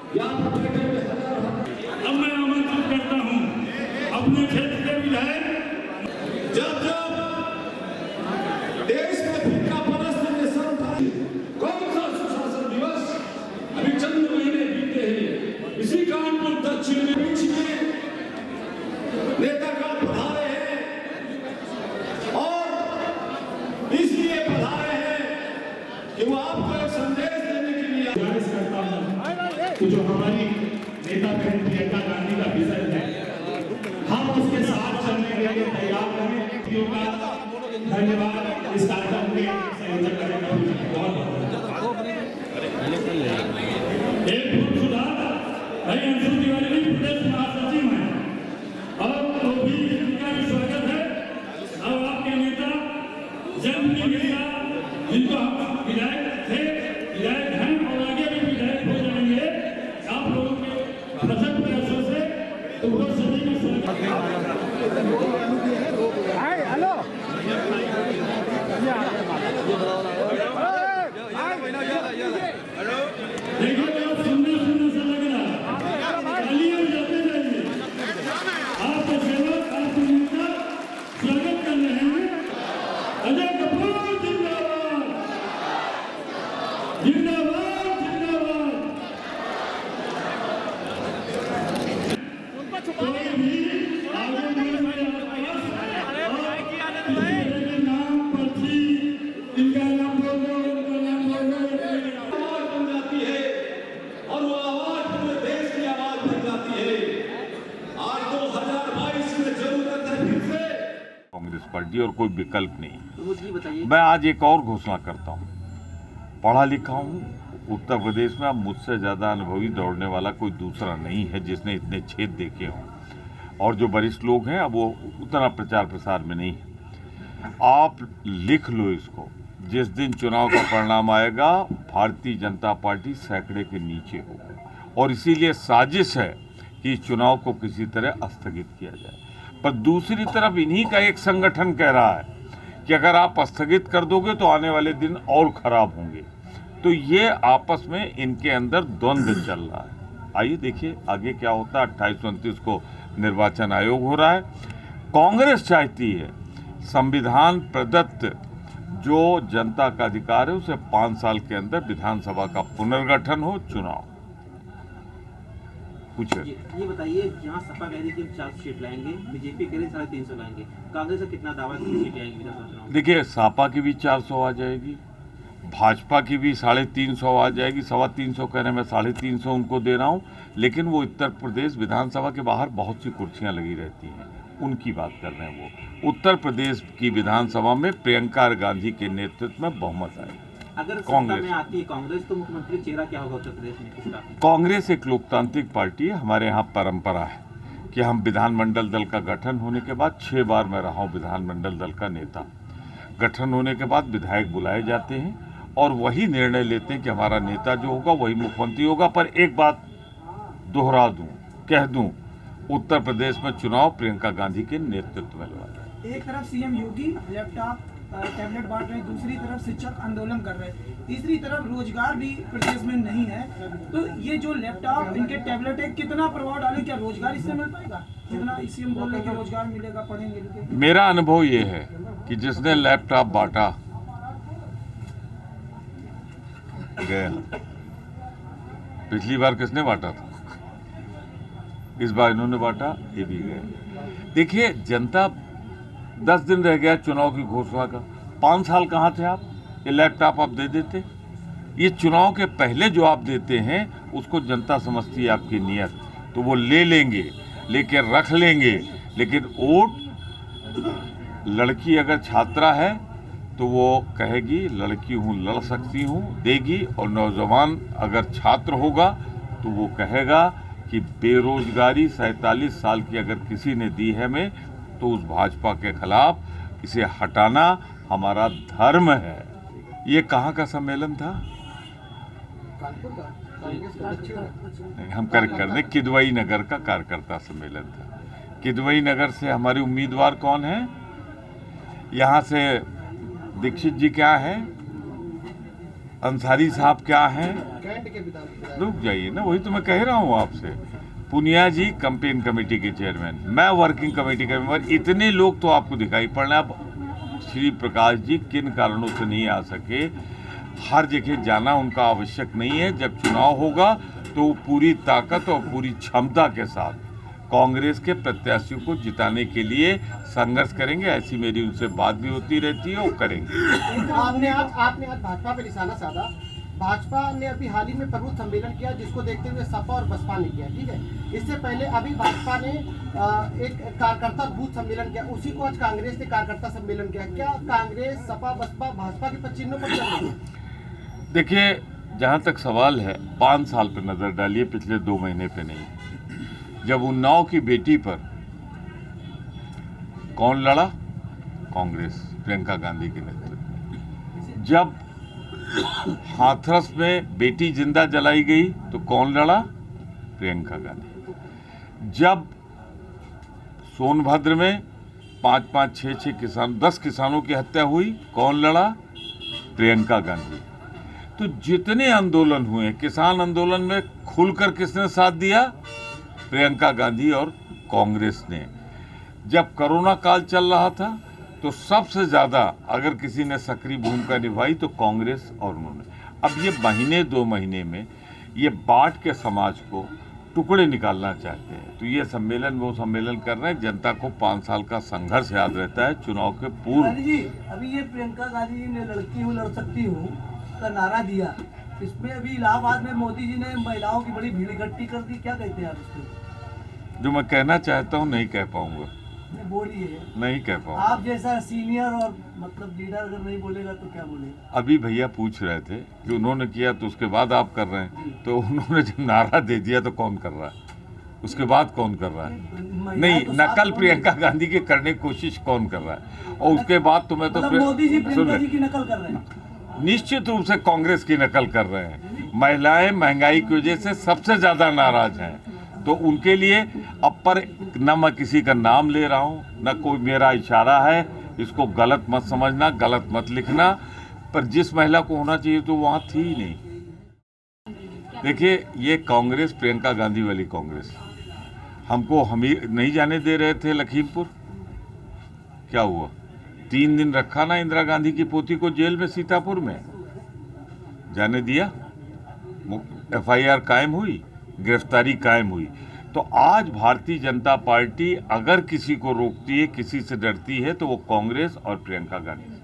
अब मैं आमंत्रित करता हूं अपने क्षेत्र के विधायक। जब देश में फिक्का परस्त निशान था, कौन सा सुशासन दिवस अभी चंद महीने बीते हैं, इसी कानपुर दक्षिण में बीच में नेतागण पधारे हैं और इसलिए पधारे हैं कि वो आपको एक संदेश देने के लिए गुजारिश करता हूं कि जो हमारी नेता बहन प्रियंका गांधी का विजन है, हम उसके साथ चलने के लिए तैयार हैं। धन्यवाद इस कार्यक्रम के संयोजक करने का बहुत बहुत। एक भूल सुधार भाई अंशु तिवारी जी प्रदेश महासचिव हैं और तो भी इनका भी स्वागत है। अब आपके नेता जन्म नेता जिनको हम विधायक थे, विधायक हैं और आगे भी विधायक हो जाएंगे, आप लोगों के प्रथम प्रयासों से तो वो सभी का स्वागत। हेलो देखिए आप सुनने से लग रहा तालियां बजाते जाइए। आपका सेवक आपके नेता स्वागत कर रहे हैं। अजय कपूर जिंदाबाद जिंदाबाद जिंदाबाद। कोई भी आगे बढ़े नाम पर्ची इनका नाम बोलो, उनका नाम बोलो। आवाज बन जाती है और वो आवाज पूरे देश की आवाज बन जाती है। आज 2022 में जरूरत है फिर से कांग्रेस पार्टी और कोई विकल्प नहीं। मुझे बताइए, मैं आज एक और घोषणा करता हूँ, पढ़ा लिखा हूँ, उत्तर प्रदेश में अब मुझसे ज़्यादा अनुभवी दौड़ने वाला कोई दूसरा नहीं है जिसने इतने छेद देखे हों, और जो वरिष्ठ लोग हैं अब वो उतना प्रचार प्रसार में नहीं है। आप लिख लो इसको, जिस दिन चुनाव का परिणाम आएगा भारतीय जनता पार्टी सैकड़े के नीचे होगा, और इसीलिए साजिश है कि चुनाव को किसी तरह स्थगित किया जाए। पर दूसरी तरफ इन्हीं का एक संगठन कह रहा है कि अगर आप स्थगित कर दोगे तो आने वाले दिन और खराब होंगे। तो ये आपस में इनके अंदर द्वंद्व चल रहा है। आइए देखिए आगे क्या होता है। 28-29 को निर्वाचन आयोग हो रहा है। कांग्रेस चाहती है संविधान प्रदत्त जो जनता का अधिकार है उसे 5 साल के अंदर विधानसभा का पुनर्गठन हो, चुनाव। पूछिए। ये बताइए, जहाँ सपा कह रही कि हम 400 सीट लाएंगे, बीजेपी कह रही 350 लाएंगे, कांग्रेस का कितना दावा है कितनी सीटें आएंगी विधानसभा चुनाव में? देखिए, सपा की भी 400 आ जाएगी, भाजपा की भी 350 आ जाएगी। 325 कहने में 350 उनको दे रहा हूँ, लेकिन वो उत्तर प्रदेश विधानसभा के बाहर बहुत सी कुर्सियां लगी रहती हैं, उनकी बात कर रहे हैं। वो उत्तर प्रदेश की विधानसभा में प्रियंका गांधी के नेतृत्व में बहुमत आएगी। अगर सत्ता में आती है कांग्रेस तो मुख्यमंत्री चेहरा क्या होगा उत्तर प्रदेश में, किसका? कांग्रेस एक लोकतांत्रिक पार्टी है। हमारे यहाँ परंपरा है कि हम विधानमंडल दल का गठन होने के बाद 6 बार मैं रहा हूँ विधानमंडल दल का नेता। गठन होने के बाद विधायक बुलाए जाते हैं और वही निर्णय लेते हैं कि हमारा नेता जो होगा वही मुख्यमंत्री होगा। पर एक बात दोहरा दूं, कह दूं, उत्तर प्रदेश में चुनाव प्रियंका गांधी के नेतृत्व में लड़ा। एक तरफ सीएम योगी लैपटॉप टैबलेट बांट रहे हैं, दूसरी तरफ शिक्षक आंदोलन कर रहे हैं, तीसरी तरफ रोजगार भी प्रदेश में नहीं है। तो ये जो लैपटॉप इनके टैबलेट है कितना प्रभाव डाले, क्या रोजगार इससे मिल पाएगा? जितना सीएम बोल रहे हैं कि रोजगार मिलेगा, पढ़ेंगे लिखेंगे। मेरा अनुभव ये है कि जिसने लैपटॉप बांटा गया। पिछली बार किसने बांटा था? इस बार इन्होंने बांटा, ये भी गए। देखिए, जनता 10 दिन रह गया चुनाव की घोषणा का। 5 साल कहाँ थे आप? ये लैपटॉप आप दे देते। ये चुनाव के पहले जो आप देते हैं उसको जनता समझती है आपकी नीयत, तो वो ले लेंगे, लेके रख लेंगे। लेकिन वोट, लड़की अगर छात्रा है तो वो कहेगी लड़की हूँ, लड़ सकती हूँ, देगी। और नौजवान अगर छात्र होगा तो वो कहेगा कि बेरोजगारी 47 साल की अगर किसी ने दी है हमें, तो उस भाजपा के खिलाफ इसे हटाना हमारा धर्म है। ये कहाँ का सम्मेलन था? हम कर किदवई नगर का कार्यकर्ता सम्मेलन था। किदवई नगर से हमारे उम्मीदवार कौन हैं? यहाँ से दीक्षित जी क्या हैं, अंसारी साहब क्या हैं, कैंट के विधायक। रुक जाइए ना, वही तो मैं कह रहा हूँ आपसे। पुनिया जी कैंपेन कमेटी के चेयरमैन, मैं वर्किंग कमेटी का मेंबर, इतने लोग तो आपको दिखाई पड़ रहे हैं। अब श्री प्रकाश जी किन कारणों से नहीं आ सके, हर जगह जाना उनका आवश्यक नहीं है। जब चुनाव होगा तो पूरी ताकत और पूरी क्षमता के साथ कांग्रेस के प्रत्याशियों को जिताने के लिए संघर्ष करेंगे। ऐसी मेरी उनसे बात भी होती रहती है, वो करेंगे। आपने आज भाजपा पे निशाना साधा। भाजपा ने अभी हाल ही में प्रबुद्ध सम्मेलन किया, जिसको देखते हुए सपा और बसपा ने किया, ठीक है। इससे पहले अभी भाजपा ने एक कार्यकर्ता बूथ सम्मेलन किया, उसी को आज कांग्रेस ने कार्यकर्ता सम्मेलन किया। क्या कांग्रेस, सपा, बसपा भाजपा के पदचिह्नों पर चल रही है? देखिए, जहाँ तक सवाल है, 5 साल पर नजर डालिए, पिछले 2 महीने पे नहीं। जब उन्नाव की बेटी पर कौन लड़ा? कांग्रेस, प्रियंका गांधी के नेतृत्व में। जब हाथरस में बेटी जिंदा जलाई गई तो कौन लड़ा? प्रियंका गांधी। जब सोनभद्र में 5-5, 6-6 किसान, 10 किसानों की हत्या हुई, कौन लड़ा? प्रियंका गांधी। तो जितने आंदोलन हुए, किसान आंदोलन में खुलकर किसने साथ दिया? प्रियंका गांधी और कांग्रेस ने। जब कोरोना काल चल रहा था तो सबसे ज़्यादा अगर किसी ने सक्रिय भूमिका निभाई तो कांग्रेस और उन्होंने। अब ये महीने 2 महीने में ये बांट के समाज को टुकड़े निकालना चाहते हैं। तो ये सम्मेलन वो सम्मेलन कर रहे हैं। जनता को 5 साल का संघर्ष याद रहता है चुनाव के पूर्व। जी, अभी ये प्रियंका गांधी जी ने लड़की हूँ लड़ सकती हूँ का नारा दिया, इसमें अभी इलाहाबाद में मोदी जी ने महिलाओं की बड़ी भीड़ इकट्ठी कर दी, क्या कहते हैं आप इसको? जो मैं कहना चाहता हूँ नहीं कह पाऊंगा, बोलिए। नहीं कह पाऊंगा। आप जैसा सीनियर और मतलब लीडर अगर नहीं बोलेगा तो क्या बोलेगा? अभी भैया पूछ रहे थे कि उन्होंने किया तो उसके बाद आप कर रहे हैं, तो उन्होंने जब नारा दे दिया तो कौन कर रहा है? उसके बाद कौन कर रहा है? नहीं, नकल प्रियंका गांधी की करने की कोशिश कौन कर रहा है? और उसके बाद तो मैं तो मोदी जी प्रियंका जी की नकल कर रहे हैं। निश्चित रूप से कांग्रेस की नकल कर रहे हैं। महिलाएं महंगाई की वजह से सबसे ज्यादा नाराज हैं, तो उनके लिए अब पर न मैं किसी का नाम ले रहा हूं, न कोई मेरा इशारा है, इसको गलत मत समझना, गलत मत लिखना। पर जिस महिला को होना चाहिए तो वहां थी ही नहीं। देखिए, ये कांग्रेस, प्रियंका गांधी वाली कांग्रेस, हमको हम ही नहीं जाने दे रहे थे लखीमपुर। क्या हुआ? 3 दिन रखा ना इंदिरा गांधी की पोती को जेल में सीतापुर में, जाने दिया? FIR कायम हुई, गिरफ्तारी कायम हुई। तो आज भारतीय जनता पार्टी अगर किसी को रोकती है, किसी से डरती है, तो वो कांग्रेस और प्रियंका गांधी।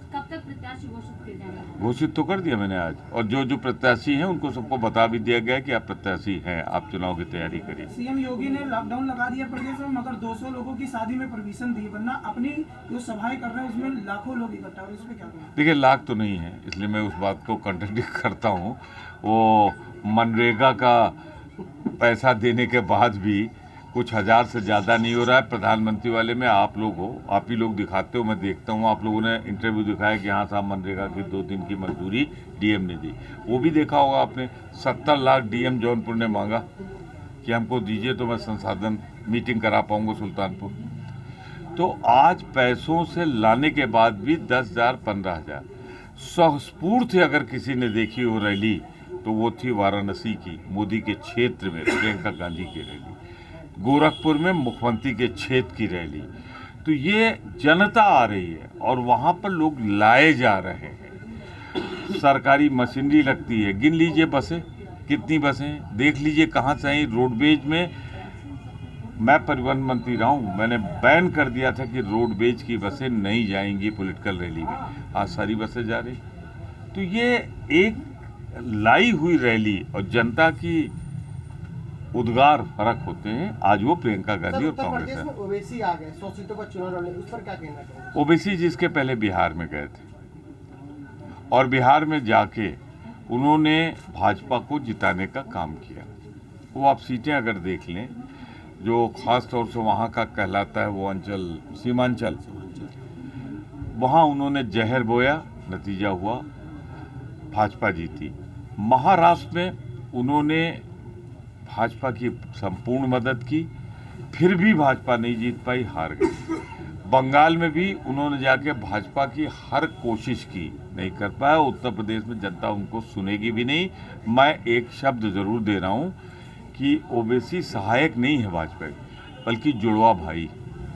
कब तक प्रत्याशी घोषित किए जाएंगे? घोषित तो कर दिया मैंने आज, और जो प्रत्याशी हैं उनको सबको बता भी दिया गया कि आप प्रत्याशी हैं, आप चुनाव की तैयारी करिए। सीएम योगी ने लॉकडाउन लगा दिया प्रदेश में, मगर 200 लोगों की शादी में परमिशन दी, वरना अपनी जो सभाएं कर रहे हैं उसमें लाखों लोग इकट्ठा हो, इस पे क्या कहना? देखिए, लाख तो नहीं है, इसलिए मैं उस बात को कंट्राडिक्ट करता हूँ। वो मनरेगा का पैसा देने के बाद भी कुछ हज़ार से ज़्यादा नहीं हो रहा है। प्रधानमंत्री वाले में आप लोग हो, आप ही लोग दिखाते हो, मैं देखता हूँ। आप लोगों ने इंटरव्यू दिखाया कि हाँ साहब, मनरेगा की 2 दिन की मजदूरी डीएम ने दी। वो भी देखा होगा आपने, 70 लाख डीएम जौनपुर ने मांगा कि हमको दीजिए तो मैं संसाधन मीटिंग करा पाऊँगा सुल्तानपुर। तो आज पैसों से लाने के बाद भी 10,000, 15,000 स्वस्फूर्त अगर किसी ने देखी हो रैली तो वो थी वाराणसी की, मोदी के क्षेत्र में प्रियंका गांधी की रैली, गोरखपुर में मुख्यमंत्री के क्षेत्र की रैली। तो ये जनता आ रही है और वहाँ पर लोग लाए जा रहे हैं। सरकारी मशीनरी लगती है, गिन लीजिए बसें, कितनी बसें, देख लीजिए कहाँ से आई। रोडवेज में मैं परिवहन मंत्री रहा हूँ, मैंने बैन कर दिया था कि रोडवेज की बसें नहीं जाएंगी पॉलिटिकल रैली में, आज सारी बसें जा रही। तो ये एक लाई हुई रैली और जनता की उद्गार फर्क होते हैं। आज वो प्रियंका गांधी और कांग्रेस है। ओवैसी आ गए 100 सीटों पर चुनाव लड़ने, उस पर क्या कहना चाहेंगे? ओवैसी जिसके पहले बिहार में गए थे और बिहार में जाके उन्होंने भाजपा को जिताने का काम किया। वो आप सीटें अगर देख लें, जो खास तौर से वहाँ का कहलाता है वो अंचल सीमांचल, वहाँ उन्होंने जहर बोया, नतीजा हुआ भाजपा जीती। महाराष्ट्र में उन्होंने भाजपा की संपूर्ण मदद की, फिर भी भाजपा नहीं जीत पाई, हार गई। बंगाल में भी उन्होंने जाके भाजपा की हर कोशिश की, नहीं कर पाया। उत्तर प्रदेश में जनता उनको सुनेगी भी नहीं। मैं एक शब्द जरूर दे रहा हूँ कि ओवैसी सहायक नहीं है भाजपा के, बल्कि जुड़वा भाई,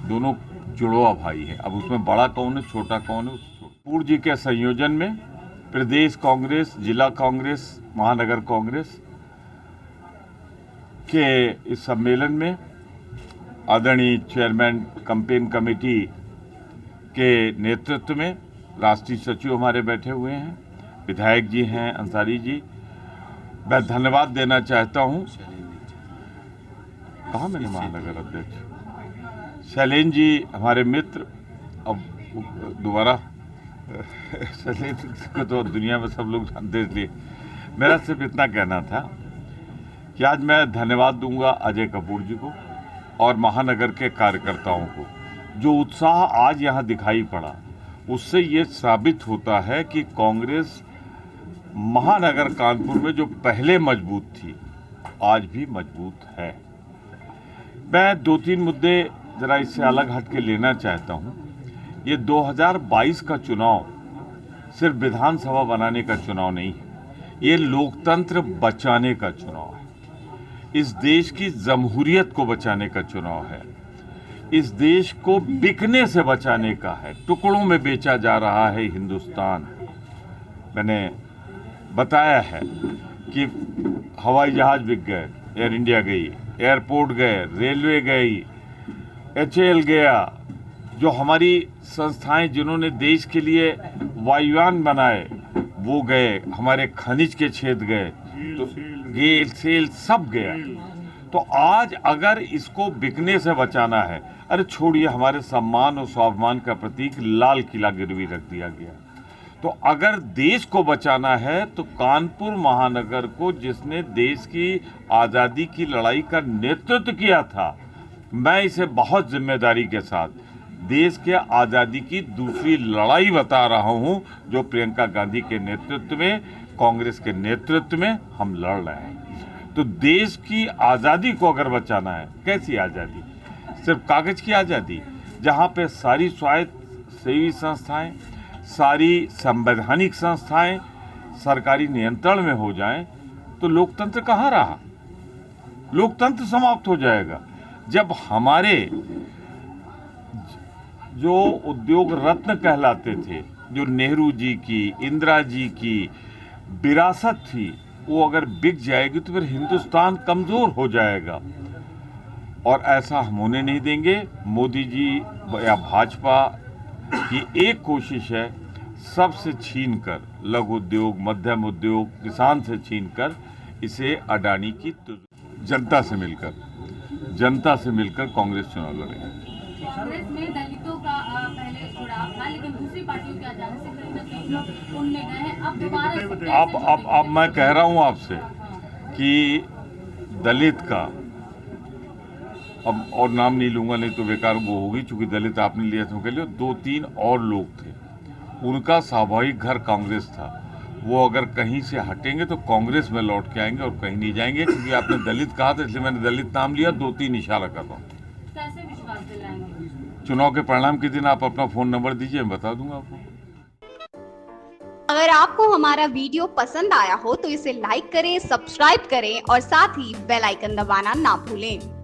दोनों जुड़वा भाई है। अब उसमें बड़ा कौन है, छोटा कौन है? पूर्व जी के संयोजन में प्रदेश कांग्रेस, जिला कांग्रेस, महानगर कांग्रेस के इस सम्मेलन में आदरणीय चेयरमैन कैंपेन कमेटी के नेतृत्व में राष्ट्रीय सचिव हमारे बैठे हुए हैं, विधायक जी हैं, अंसारी जी। मैं धन्यवाद देना चाहता हूं। कहाँ मेरे महानगर अध्यक्ष शैलेन जी हमारे मित्र, अब दोबारा शैलेन को तो दुनिया में सब लोग जानते, इसलिए मेरा सिर्फ इतना कहना था कि आज मैं धन्यवाद दूंगा अजय कपूर जी को और महानगर के कार्यकर्ताओं को। जो उत्साह आज यहाँ दिखाई पड़ा, उससे ये साबित होता है कि कांग्रेस महानगर कानपुर में जो पहले मजबूत थी, आज भी मजबूत है। मैं 2-3 मुद्दे जरा इससे अलग हट के लेना चाहता हूँ। ये 2022 का चुनाव सिर्फ विधानसभा बनाने का चुनाव नहीं है, ये लोकतंत्र बचाने का चुनाव है। इस देश की जमहूरियत को बचाने का चुनाव है। इस देश को बिकने से बचाने का है। टुकड़ों में बेचा जा रहा है हिंदुस्तान। मैंने बताया है कि हवाई जहाज बिक गए, एयर इंडिया गई, एयरपोर्ट गए, रेलवे गई, HAL गया। जो हमारी संस्थाएं जिन्होंने देश के लिए वायुयान बनाए वो गए, हमारे खनिज के क्षेत्र गए, तो गेल सेल सब गया। तो आज अगर इसको बिकने से बचाना है, अरे छोड़िए, हमारे सम्मान और स्वाभिमान का प्रतीक लाल किला गिरवी रख दिया गया। तो अगर देश को बचाना है तो कानपुर महानगर को, जिसने देश की आज़ादी की लड़ाई का नेतृत्व किया था, मैं इसे बहुत जिम्मेदारी के साथ देश के आज़ादी की दूसरी लड़ाई बता रहा हूं, जो प्रियंका गांधी के नेतृत्व में, कांग्रेस के नेतृत्व में हम लड़ रहे हैं। तो देश की आज़ादी को अगर बचाना है, कैसी आज़ादी? सिर्फ कागज की आज़ादी? जहां पे सारी स्वायत्त सेवी संस्थाएं, सारी संवैधानिक संस्थाएं सरकारी नियंत्रण में हो जाएं, तो लोकतंत्र कहाँ रहा? लोकतंत्र समाप्त हो जाएगा। जब हमारे जो उद्योग रत्न कहलाते थे, जो नेहरू जी की, इंदिरा जी की विरासत थी, वो अगर बिक जाएगी तो फिर हिंदुस्तान कमज़ोर हो जाएगा। और ऐसा हम होने नहीं देंगे। मोदी जी या भाजपा की एक कोशिश है, सबसे छीनकर, लघु उद्योग, मध्यम उद्योग, किसान से छीनकर इसे अडानी की जनता से मिलकर कांग्रेस चुनाव लड़ेगी। कांग्रेस में दलितों का पहले जुड़ाव था, लेकिन दूसरी पार्टियों के आजादी से कहीं ना कहीं लोग उनमें गए हैं। अब दोबारा अब मैं कह रहा हूं आपसे कि दलित का, अब और नाम नहीं लूंगा, नहीं तो बेकार वो होगी, चूंकि दलित आपने लिया था, के लिए 2-3 और लोग थे, उनका स्वाभाविक घर कांग्रेस था। वो अगर कहीं से हटेंगे तो कांग्रेस में लौट के आएंगे और कहीं नहीं जाएंगे। क्योंकि आपने दलित कहा था, इसलिए मैंने दलित नाम लिया। 2-3 इशारा कर रहा हूँ। कैसे विश्वास दिलाएंगे? चुनाव के परिणाम के दिन आप अपना फोन नंबर दीजिए, मैं बता दूंगा आपको। अगर आपको हमारा वीडियो पसंद आया हो तो इसे लाइक करें, सब्सक्राइब करें और साथ ही बेल आइकन दबाना ना भूलें।